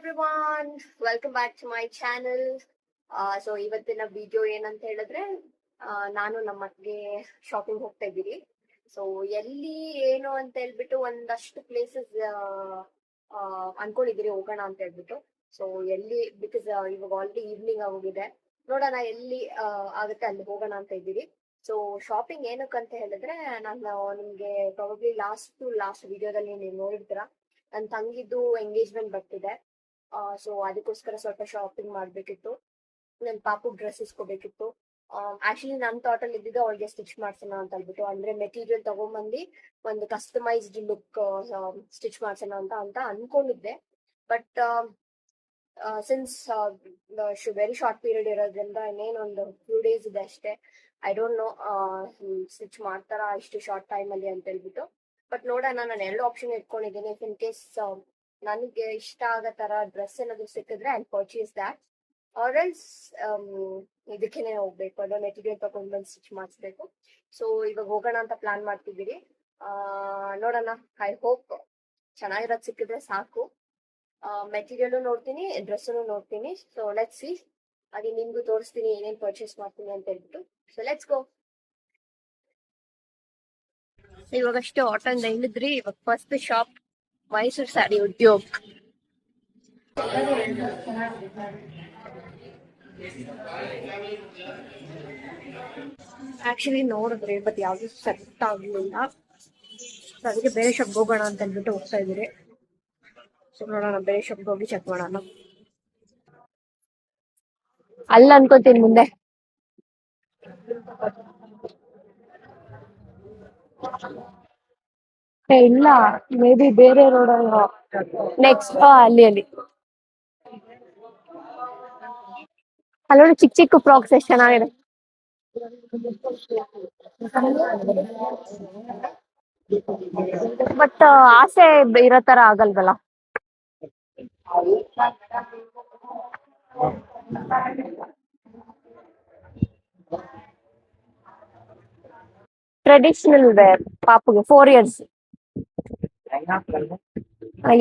Everyone, welcome back to my channel. So ಇವತ್ತಿನ video ಏನಂತ ಹೇಳಿದ್ರೆ, ನಾನು ನಮ್ಮ ಅತ್ತಿಗೆ ಶಾಪಿಂಗ್ ಹೋಗ್ತಾ ಇದ್ದೀರಿ. ಸೊ ಎಲ್ಲಿ ಏನು ಅಂತ ಹೇಳ್ಬಿಟ್ಟು ಒಂದಷ್ಟು ಪ್ಲೇಸಸ್ ಅನ್ಕೊಂಡಿದ್ದೀರಿ ಹೋಗೋಣ ಅಂತ ಹೇಳ್ಬಿಟ್ಟು. ಸೊ ಎಲ್ಲಿ ಬಿಕಾಸ್ ಇವಾಗ ಆಲ್ರೆಡಿ ಈವ್ನಿಂಗ್ ಆಗೋಗಿದೆ, ನೋಡೋಣ ಎಲ್ಲಿ ಆಗುತ್ತೆ ಅಲ್ಲಿ ಹೋಗೋಣ ಅಂತ ಇದ್ದೀರಿ. ಸೊ ಶಾಪಿಂಗ್ ಏನಕ್ಕಂತ ಹೇಳಿದ್ರೆ, ನಾನು ನಿಮ್ಗೆ ಪ್ರಾಬಬ್ಲಿ ಲಾಸ್ಟ್ ವಿಡಿಯೋದಲ್ಲಿ ನೀವು ನೋಡಿರ್ತೀರಾ, ನನ್ನ ತಂಗಿದ್ದು ಎಂಗೇಜ್ಮೆಂಟ್ ಬರ್ತಿದೆ. ಸೊ ಅದಕ್ಕೋಸ್ಕರ ಸ್ವಲ್ಪ ಶಾಪಿಂಗ್ ಮಾಡ್ಬೇಕಿತ್ತು. ನನ್ನ ಪಾಪು ಡ್ರೆಸ್ ಇಸ್ಕೋಬೇಕಿತ್ತು. ಆಕ್ಚುಲಿ ನನ್ನ ಥಾಟ್ ಅಲ್ಲಿ ಇದ್ದಿದ್ದು ಅವಳಿಗೆ ಸ್ಟಿಚ್ ಮಾಡ್ಸೋಣ ಅಂತ ಹೇಳ್ಬಿಟ್ಟು, ಅಂದ್ರೆ ಮೆಟೀರಿಯಲ್ ತಗೊಂಡ್ಬಂದು ಒಂದು ಕಸ್ಟಮೈಸ್ಡ್ ಲುಕ್ ಸ್ಟಿಚ್ ಮಾಡ್ಸೋಣ ಅಂತ ಅನ್ಕೊಂಡಿದ್ದೆ. But since very short period ಇರೋದ್ರಿಂದ ಇನ್ನೇನೊಂದು ಫ್ಯೂ ಡೇಸ್ ಇದೆ ಅಷ್ಟೇ. ಐ ಡೋಂಟ್ ನೋ ಸ್ಟಿಚ್ ಮಾಡ್ತಾರಾ ಇಷ್ಟು ಶಾರ್ಟ್ ಟೈಮ್ ಅಲ್ಲಿ ಅಂತ ಹೇಳ್ಬಿಟ್ಟು. ಬಟ್ ನೋಡೋಣ, ನಾನು ಎರಡು ಆಪ್ಷನ್ ಇಟ್ಕೊಂಡಿದ್ದೀನಿ. ಇನ್ ಕೇಸ್ ನನಗೆ ಇಷ್ಟ ಆಗೋ ತರ ಡ್ರೆಸ್ ಏನಾದ್ರು ಸಿಕ್ಕಿದ್ರೆ I purchase that, or else ಇದಕ್ಕೇನೆ ಹೋಗ್ಬೇಕು, ಅದೋ ಮೆಟೀರಿಯಲ್ ತಗೊಂಡ್ ಬಂದು ಸ್ಟಿಚ್ ಮಾಡಿಸ್ಬೇಕು. ಸೊ ಇವಾಗ ಹೋಗೋಣ ಅಂತ ಪ್ಲಾನ್ ಮಾಡ್ತಿದ್ದೀರಿ. ನೋಡೋಣ, ಐ ಹೋಪ್ ಚೆನ್ನಾಗಿರೋದು ಸಿಕ್ಕಿದ್ರೆ ಸಾಕು. ಮೆಟೀರಿಯಲ್ ನೋಡ್ತೀನಿ, ಡ್ರೆಸ್ಸನ್ನು ನೋಡ್ತೀನಿ. ಸೊ ಲೆಟ್ಸ್ ಸಿ, ಹಾಗೆ ನಿಮ್ಗೂ ತೋರಿಸ್ತೀನಿ ಏನೇನು ಪರ್ಚೇಸ್ ಮಾಡ್ತೀನಿ ಅಂತ ಹೇಳ್ಬಿಟ್ಟು. So let's go. ಇವಾಗಷ್ಟೇ ಆಟೋಯಿಂದ ಇಳಿದ್ರಿ. ಇವಾಗ first shop Mysore Saree Udyog. Actually ನೋಡಿದ್ರಿ, ಬಟ್ ಯಾವ್ದು ಸೆಟ್ ಆಗ್ಲಿಲ್ಲ. ಅದಕ್ಕೆ ಬೇರೆ ಶಾಪ್ ಹೋಗೋಣ ಅಂತ ಅಂದ್ಬಿಟ್ಟು ಹೋಗ್ತಾ ಇದ್ದೀರಿ. ಸೊ ನೋಡೋಣ, ಬೇರೆ ಶಾಪ್ ಹೋಗಿ ಚೆಕ್ ಮಾಡೋಣ. ಅಲ್ಲ ಅನ್ಕೋತೀನಿ ಮುಂದೆ. ಇಲ್ಲ, ಮೇ ಬಿ ಬೇರೆ ರೋಡ್ ನೆಕ್ಸ್ಟ್ ಅಲ್ಲಿ ಅಲ್ಲೋಡಿ, ಚಿಕ್ಕ ಚಿಕ್ಕ ಫ್ರಾಕ್ಸ್ ಎಷ್ಟು ಚೆನ್ನಾಗಿದೆ. ಬಟ್ ಆಸೆ ಇರೋ ತರ ಆಗಲ್ವಲ್ಲ. ಟ್ರೆಡಿಷನಲ್ ವೇರ್ ಪಾಪುಗೆ 4 years.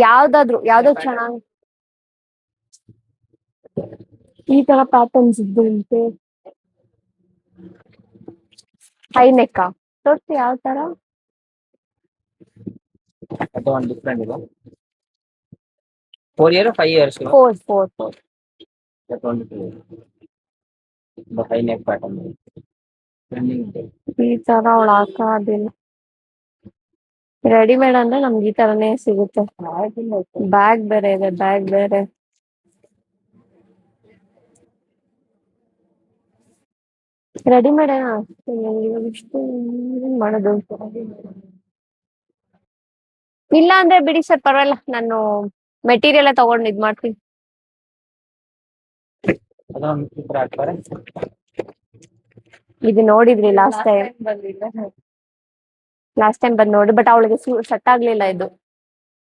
ಯಾವ್ದಾದ್ರು ಚೆನ್ನಾಗಿ ಈ ತರ ಪ್ಯಾಟರ್ನ್ಸ್ ಇದ್ದು ಉಂಟು. ಹೈ ನೆಕ್ ತೋರಿಸಿ, ಯಾವ ತರ? ಅದು ಒಂದು ಡಿಫ್ರೆಂಟ್ ಇದೆ. 4 year 5 years 4. that one the high neck pattern trending ಇದೆ. ಈ ತರ ಅವಳು ಹಾಕೋದಿಲ್ಲ. ರೆಡಿಮೇಡ್ ಅಂದ್ರೆ ನಮ್ಗೆ ಈ ತರನೇ ಸಿಗುತ್ತೆ. ಬ್ಯಾಗ್ ಬೇರೆ ಇದೆ, ಬ್ಯಾಗ್ ಬೇರೆ. ರೆಡಿಮೇಡ್ ಇಷ್ಟು ಮಾಡೋದು. ಇಲ್ಲ ಅಂದ್ರೆ ಬಿಡಿ ಸರ್, ಪರವಾಗಿಲ್ಲ, ನಾನು ಮೆಟೀರಿಯಲ್ ತಗೊಂಡು ಇದ್ ಮಾಡ್ತೀನಿ. ಅದೊಂದು ಚಿತ್ರ ಹಾಕ್ತಾರೆ. ಇದು ನೋಡಿದ್ರಿ ಲಾಸ್ಟ್ ಟೈಮ್ ಬಂದ್ ನೋಡಿ, ಬಟ್ ಅವಳಿಗೆ ಸೆಟ್ ಆಗ್ಲಿಲ್ಲ ಇದು.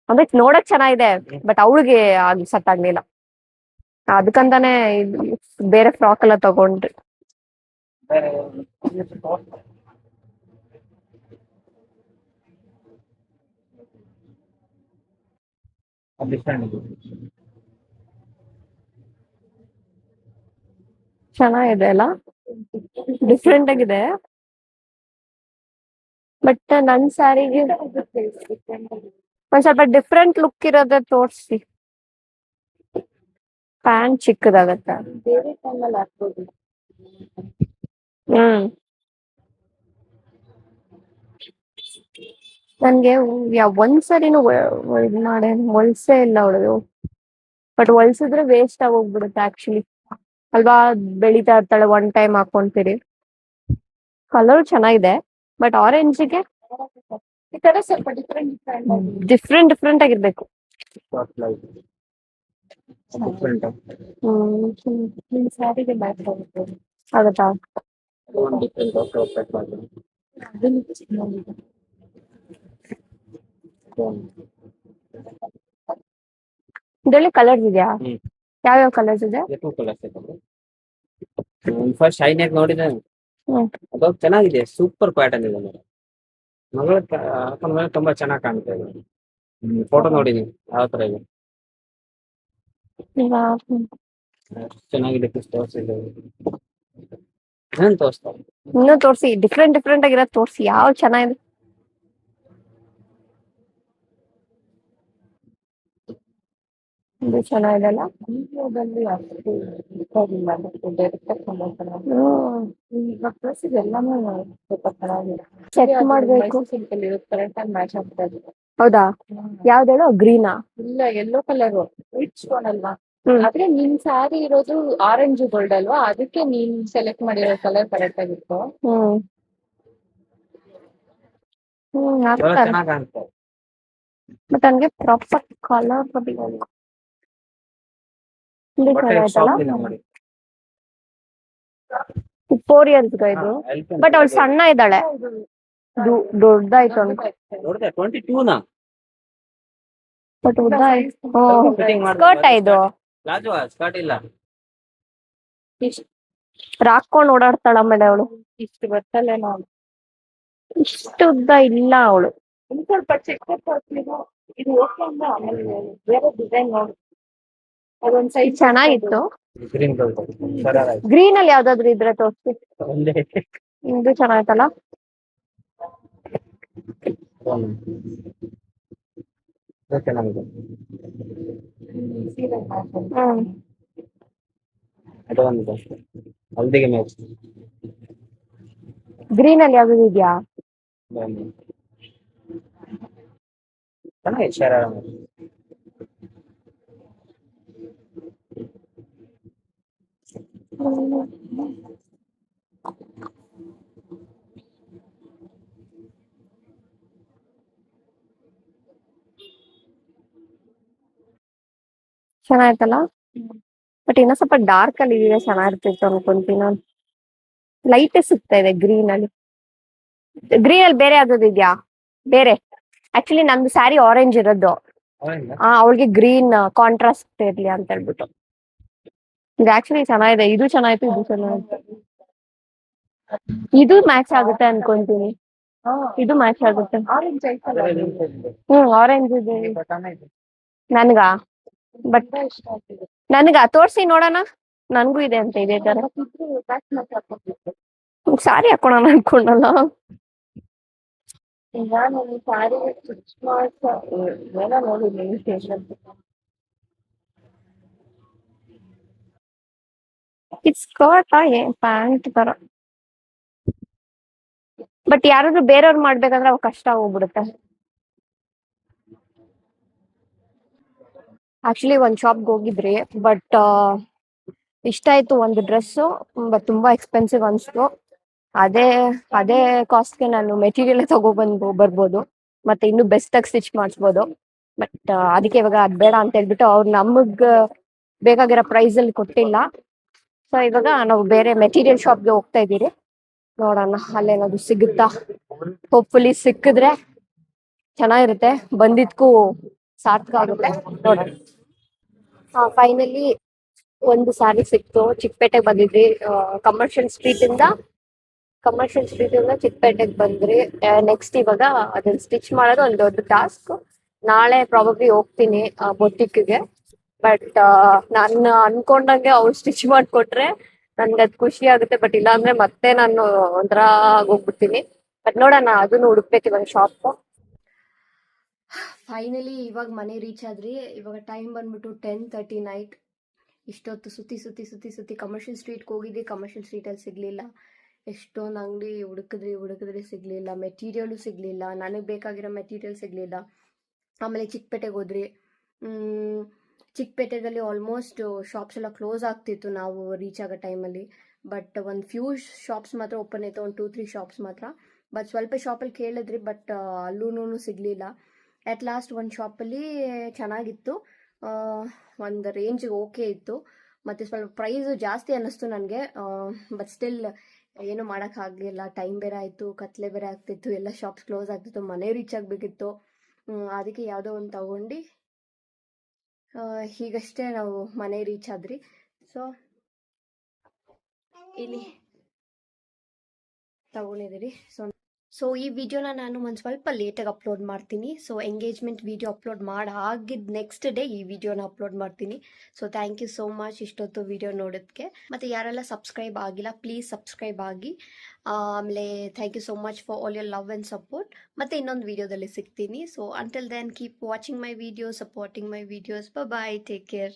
ಅಂದ್ರೆ ನೋಡಕ್ ಚೆನ್ನಾಗಿದೆ, ಬಟ್ ಅವಳಿಗೆ ಸೆಟ್ ಆಗ್ಲಿಲ್ಲ. ಅದಕ್ಕಂತಾನೆ ಬೇರೆ ಫ್ರಾಕ್ ಎಲ್ಲ ತಗೊಂಡ್ರಿ. ಚೆನ್ನಾಗಿದೆ ಅಲ್ಲ, ಡಿಫ್ರೆಂಟ್ ಆಗಿದೆ. ಬಟ್ ನನ್ ಸ್ಯಾರಿಗೆ ಒಂದ್ ಸ್ವಲ್ಪ ಡಿಫ್ರೆಂಟ್ ಲುಕ್ ಇರೋದೇ ತೋರಿಸಿ. ಪ್ಯಾಂಟ್ ಚಿಕ್ಕದಾಗತ್ತೆ. ನನ್ಗೆ ಒಂದ್ಸರಿನೂ ಇದ್ ಮಾಡಿ ಹೊಲ್ಸೇ ಇಲ್ಲ ಅವಳದು. ಬಟ್ ಹೊಲ್ಸಿದ್ರೆ ವೇಸ್ಟ್ ಆಗೋಗ್ಬಿಡುತ್ತೆ ಆಕ್ಚುಲಿ ಅಲ್ವಾ. ಬೆಳಿತಾ ಇರ್ತಾಳೆ, ಒನ್ ಟೈಮ್ ಹಾಕೊಂತೀರಿ. ಕಲರ್ ಚೆನ್ನಾಗಿದೆ, ಬಟ್ ಆರೆಂಜ್ಗೆ ಈ ತರ ಸ್ವಲ್ಪ ಡಿಫ್ರೆಂಟ್ ಆಗಿರ್ಬೇಕು. ಸ್ಯಾರಿಗೆ ಮ್ಯಾಚ್ ಆಗುತ್ತಾ? ಇದರಲ್ಲಿ ಕಲರ್ಸ್ ಇದೆಯಾ? ಯಾವ್ಯಾವ ಕಲರ್ಸ್ ಇದೆ? ಫಸ್ಟ್ ಶೈ ನೆಕ್ ನೋಡಿದ್ರೆ ಅದು ಚೆನ್ನಾಗಿದೆ, ಸೂಪರ್ ಪ್ಯಾಟರ್ನ್ ಇದೆ. ಮಗಳ ಹಾಕೊಂಡ ಮೇಲೆ ತುಂಬಾ ಚೆನ್ನಾಗಿ ಕಾಣ್ತಾ ಇದೆ. ಫೋಟೋ ನೋಡಿದೀನಿ ಯಾವ ತರ ಇದೆ. ಈಗ ಚೆನ್ನಾಗಿದೆ ತೋರಿಸಿದ್ದು ಏನ್ ತೋರಿಸ್ತಾರೆ. ಇನ್ನೂ ತೋರ್ಸಿ, ಡಿಫ್ರೆಂಟ್ ಡಿಫ್ರೆಂಟ್ ಆಗಿರೋದು ತೋರ್ಸಿ, ಯಾವ ಚೆನ್ನಾಗಿದೆ. ಇದು ಚೆನ್ನಾಗಿದೆಲ್ಲ. ವಿಡಿಯೋದಲ್ಲಿ ಅಷ್ಟು ಇರೋದಿಲ್ಲ, ಮತ್ತೆ ಡೈರೆಕ್ಟ್ ಇವಾಗ ತೋರಿಸಿದ ಎಲ್ಲಾನು ಸ್ವಲ್ಪ ಚೆನ್ನಾಗಿದೆ. ಚೆಕ್ ಮಾಡ್ಬೇಕು. ಸಿಂಪಲ್ ಇರೋದು ಕರೆಕ್ಟ್ ಆಗಿ ಮ್ಯಾಚ್ ಆಗ್ತಾ ಇದೆ. ಹೌದಾ? ಯಾವ್ದೇಳು? ಗ್ರೀನಾ? ಇಲ್ಲ, ಯೆಲ್ಲೋ ಕಲರ್ ರಿಚ್ ಸ್ಟೋನ್ ಅಲ್ವಾ? ಆದ್ರೆ ನಿನ್ ಸ್ಯಾರಿ ಇರೋದು ಆರೆಂಜ್ ಗೋಲ್ಡ್ ಅಲ್ವಾ, ಅದಕ್ಕೆ ನೀನ್ ಸೆಲೆಕ್ಟ್ ಮಾಡಿರೋ ಕಲರ್ ಕರೆಕ್ಟ್ ಆಗಿತ್ತು. ಚೆನ್ನಾಗಿ ಕಾಣುತ್ತೆ. ಬಟ್ ಹಂಗೆ ಪ್ರಾಪರ್ ಕಲರ್ ನೋಡಿ 4 years ಇದು. ಬಟ್ ಅವಳು ಸಣ್ಣ ಇದ್ದಾಳೆ, ದೊಡ್ಡದಾಯ್ತು ಅನ್ಕೊ. ನೋಡಿದೆ 22 ಬಟ್ ಉದ್ದ ಫಿಟ್ಟಿಂಗ್ ಸ್ಕರ್ಟ್ ಇದು. ಪ್ಲಾಜೋ ಸ್ಕರ್ಟ್ ಇಲ್ಲ. ರಾಕೊಂಡ್ ಓಡಾಡ್ತಾಳ ಆಮೇಲೆ ಅವಳು. ಇಷ್ಟು ಬರ್ತಲ್ಲ ನಾವು. ಇಷ್ಟು ಉದ್ದ ಇಲ್ಲ ಅವಳು. ಇನ್ನು ಸ್ವಲ್ಪ ಚಿಕ್ಕ ಇದು ಓಕೆ ಅಂದ್ರೆ ಆಮೇಲೆ ಬೇರೆ ಡಿಸೈನ್ ನೋಡಿ. ಅದೊಂದ್ ಸೈಜ್ ಚೆನ್ನಾಗಿತ್ತು. ಗ್ರೀನ್ ಕಲರ್ ಗ್ರೀನ್ ಅಲ್ಲಿ ಯಾವ್ದಾದ್ರು ಇದ್ರೆ ತೋರಿಸಿ. ಒಂದೇ ಇದು ಚೆನ್ನಾಯ್ತಲ್ಲ. ಚೆನ್ನಾಗಿದೆ. ಹ್ಮ್ ಅದು ಒಂದು ಹಲ್ದಿಗೆ ಮ್ಯಾಚ್. ಗ್ರೀನ್ ಅಲ್ಲಿ ಯಾವ್ದು ಇದೆಯಾ? ಚೆನ್ನಾಗಿದೆ ಶೇರ್. ಚೆನ್ನಾಯ್ತಲ್ಲ. ಬಟ್ ಇನ್ನ ಸ್ವಲ್ಪ ಡಾರ್ಕ್ ಅಲ್ಲಿ ಇದೆ, ಚೆನ್ನಾಗಿರ್ತಿತ್ತು ಅನ್ಕೊಂತೀನಿ ನಾನು. ಲೈಟ್ ಸಿಗ್ತಾ ಇದೆ ಗ್ರೀನ್ ಅಲ್ಲಿ. ಗ್ರೀನ್ ಅಲ್ಲಿ ಬೇರೆ ಯಾವ್ದು ಇದೆಯಾ? ಬೇರೆ ಆಕ್ಚುಲಿ ನಂದು ಸ್ಯಾರಿ ಆರೆಂಜ್ ಇರೋದು. ಅವಳಿಗೆ ಗ್ರೀನ್ ಕಾಂಟ್ರಾಸ್ಟ್ ಇರ್ಲಿ ಅಂತ ಹೇಳ್ಬಿಟ್ಟು. ಇದು ಆಕ್ಚುಲಿ ಚೆನ್ನಾಗಿದೆ. ಇದು ಚೆನ್ನಾಯ್ತು, ಇದು ಚೆನ್ನಾಗಿತ್ತು. ಇದು ಮ್ಯಾಚ್ ಆಗುತ್ತೆ ಅನ್ಕೊಂತೀನಿ. ಇದು ಮ್ಯಾಚ್ ಆಗುತ್ತೆ. ಆರೆಂಜ್ ಐತಲ್ಲ ಆರೆಂಜ್ ಇದೆ ನನ್ಗ. ಬಟ್ ಇಷ್ಟ ಆಗ್ತಿದೆ. ನನ್ಗ ತೋರ್ಸಿ ನೋಡೋಣ. ನನ್ಗೂ ಇದೆ ಅಂತ ಇದೇ ತರ ಸಾರಿ ಹಾಕೋಣ ಅನ್ಕೊಂಡಲ್ಲ. ಈಗ ನಾನು ಸ್ಯಾರಿ ಸ್ಟಿಚ್ ಮಾಡ್ಸ ಏನೋ ನೋಡಿದ್ದೀನಿ ಸ್ಟೇಷನ್. ಇದು ಸ್ಕರ್ಟ್ ಪ್ಯಾಂಟ್ ತರ. ಬಟ್ ಯಾರಾದ್ರೂ ಬೇರೆಯವ್ರು ಮಾಡ್ಬೇಕಂದ್ರೆ ಅವ್ ಕಷ್ಟ ಹೋಗ್ಬಿಡುತ್ತೆ. ಆಕ್ಚುಲಿ ಒಂದ್ ಶಾಪ್ಗೆ ಹೋಗಿದ್ರಿ, ಬಟ್ ಇಷ್ಟ ಆಯ್ತು ಒಂದು ಡ್ರೆಸ್ಸು, ಬಟ್ ತುಂಬಾ ಎಕ್ಸ್ಪೆನ್ಸಿವ್ ಅನ್ಸ್ತು. ಅದೇ ಅದೇ ಕಾಸ್ಟ್ಗೆ ನಾನು ಮೆಟೀರಿಯಲ್ ಬರ್ಬೋದು, ಮತ್ತೆ ಇನ್ನು ಬೆಸ್ಟ್ ಆಗಿ ಸ್ಟಿಚ್ ಮಾಡಿಸ್ಬೋದು. ಬಟ್ ಅದಕ್ಕೆ ಇವಾಗ ಅದ್ ಬೇಡ ಅಂತ ಹೇಳ್ಬಿಟ್ಟು ಅವ್ರು ನಮಗ್ ಬೇಕಾಗಿರೋ ಪ್ರೈಸ್ ಅಲ್ಲಿ ಕೊಟ್ಟಿಲ್ಲ. ಸೊ ಇವಾಗ ನಾವು ಬೇರೆ ಮೆಟೀರಿಯಲ್ ಶಾಪ್ಗೆ ಹೋಗ್ತಾ ಇದೀರಿ. ನೋಡೋಣ ಅಲ್ಲೇನಾದ್ರು ಸಿಗುತ್ತಾ. ಹೋಪ್ಫುಲಿ ಸಿಕ್ಕಿದ್ರೆ ಚೆನ್ನಾಗಿರುತ್ತೆ, ಬಂದಿದ್ಕು ಸಾರ್ಥಕ ಆಗುತ್ತೆ. ನೋಡೋಣ. ಫೈನಲಿ ಒಂದು ಸಾರಿ ಸಿಕ್ತು. ಚಿಕ್ಕಪೇಟೆಗೆ ಬಂದಿದ್ವಿ. ಕಮರ್ಷಿಯಲ್ ಸ್ಟ್ರೀಟ್ ಇಂದ ಚಿಕ್ಕಪೇಟೆಗೆ ಬಂದ್ರಿ. ನೆಕ್ಸ್ಟ್ ಇವಾಗ ಅದನ್ನ ಸ್ಟಿಚ್ ಮಾಡೋದು ಒಂದು ದೊಡ್ಡ ಟಾಸ್ಕ್. ನಾಳೆ ಪ್ರಾಬಬ್ಲಿ ಹೋಗ್ತೀನಿ ಬೊಟಿಕ್ಗೆ. ಬಟ್ ನಾನು ಅನ್ಕೊಂಡಂಗೆ ಅವ್ರು ಸ್ಟಿಚ್ ಮಾಡ್ಕೊಟ್ರೆ ನನ್ಗೆ ಅದ್ ಖುಷಿ ಆಗುತ್ತೆ. ಬಟ್ ಇಲ್ಲ ಅಂದ್ರೆ ಮತ್ತೆ ನಾನು ಒಂಥರ ಹೋಗ್ಬಿಡ್ತೀನಿ. ಬಟ್ ನೋಡೋಣ, ಅದನ್ನು ಹುಡುಕ್ಬೇಕು ಇವಾಗ ಶಾಪ್. ಫೈನಲಿ ಇವಾಗ ಮನೆ ರೀಚ್ ಆದ್ರಿ. ಇವಾಗ ಟೈಮ್ ಬಂದ್ಬಿಟ್ಟು 10:30 ನೈಟ್. ಇಷ್ಟೊತ್ತು ಸುತ್ತಿ ಕಮರ್ಷಿಯಲ್ ಸ್ಟ್ರೀಟ್ಗೆ ಹೋಗಿದ್ವಿ. ಕಮರ್ಷಿಯಲ್ ಸ್ಟ್ರೀಟಲ್ಲಿ ಸಿಗ್ಲಿಲ್ಲ. ಎಷ್ಟೊಂದು ಅಂಗಡಿ ಹುಡುಕಿದ್ರಿ ಸಿಗ್ಲಿಲ್ಲ. ಮೆಟೀರಿಯಲು ಸಿಗ್ಲಿಲ್ಲ, ನನಗೆ ಬೇಕಾಗಿರೋ ಮೆಟೀರಿಯಲ್ ಸಿಗ್ಲಿಲ್ಲ. ಆಮೇಲೆ ಚಿಕ್ಕಪೇಟೆಗೆ ಹೋದ್ರಿ. ಚಿಕ್ಕಪೇಟೆದಲ್ಲಿ ಆಲ್ಮೋಸ್ಟ್ ಶಾಪ್ಸ್ ಎಲ್ಲ ಕ್ಲೋಸ್ ಆಗ್ತಿತ್ತು ನಾವು ರೀಚ್ ಆಗೋ ಟೈಮಲ್ಲಿ. ಬಟ್ ಒಂದು ಫ್ಯೂ ಶಾಪ್ಸ್ ಮಾತ್ರ ಓಪನ್ ಇತ್ತು, ಒಂದು 2-3 ಶಾಪ್ಸ್ ಮಾತ್ರ. ಬಟ್ ಸ್ವಲ್ಪ ಶಾಪಲ್ಲಿ ಕೇಳಿದ್ರಿ, ಬಟ್ ಅಲ್ಲೂ ಸಿಗ್ಲಿಲ್ಲ. ಅಟ್ ಲಾಸ್ಟ್ ಒಂದು ಶಾಪಲ್ಲಿ ಚೆನ್ನಾಗಿತ್ತು, ಒಂದು ರೇಂಜಿಗೆ ಓಕೆ ಇತ್ತು. ಮತ್ತು ಸ್ವಲ್ಪ ಪ್ರೈಸು ಜಾಸ್ತಿ ಅನ್ನಿಸ್ತು ನನಗೆ. ಬಟ್ ಸ್ಟಿಲ್ ಏನು ಮಾಡೋಕ್ಕಾಗಲಿಲ್ಲ. ಟೈಮ್ ಬೇರೆ ಆಯಿತು, ಕತ್ಲೆ ಬೇರೆ ಆಗ್ತಿತ್ತು, ಎಲ್ಲ ಶಾಪ್ಸ್ ಕ್ಲೋಸ್ ಆಗ್ತಿತ್ತು, ಮನೆ ರೀಚ್ ಆಗಬೇಕಿತ್ತು. ಅದಕ್ಕೆ ಯಾವುದೋ ಒಂದು ತಗೊಂಡು ಹೀಗಷ್ಟೇ ನಾವು ಮನೆ ರೀಚ್ ಆದ್ರಿ. ಸೊ ಇಲ್ಲಿ ತಗೊಂಡಿದ್ದೀರಿ. ಸೊ ಸೊ ಈ ವಿಡಿಯೋನ ನಾನು ಒಂದು ಸ್ವಲ್ಪ ಲೇಟಾಗಿ ಅಪ್ಲೋಡ್ ಮಾಡ್ತೀನಿ. ಸೊ ಎಂಗೇಜ್ಮೆಂಟ್ ವಿಡಿಯೋ ಅಪ್ಲೋಡ್ ಆಗಿದ್ದ ನೆಕ್ಸ್ಟ್ ಡೇ ಈ ವಿಡಿಯೋನ ಅಪ್ಲೋಡ್ ಮಾಡ್ತೀನಿ. So thank you so much ಇಷ್ಟೊತ್ತು ವಿಡಿಯೋ ನೋಡೋದಕ್ಕೆ. ಮತ್ತು ಯಾರೆಲ್ಲ ಸಬ್ಸ್ಕ್ರೈಬ್ ಆಗಿಲ್ಲ ಪ್ಲೀಸ್ ಸಬ್ಸ್ಕ್ರೈಬ್ ಆಗಿ. ಆಮೇಲೆ thank you so much for all your love and support. ಮತ್ತು ಇನ್ನೊಂದು ವಿಡಿಯೋದಲ್ಲಿ ಸಿಗ್ತೀನಿ. So until then keep watching my videos, supporting my videos. Bye, take care.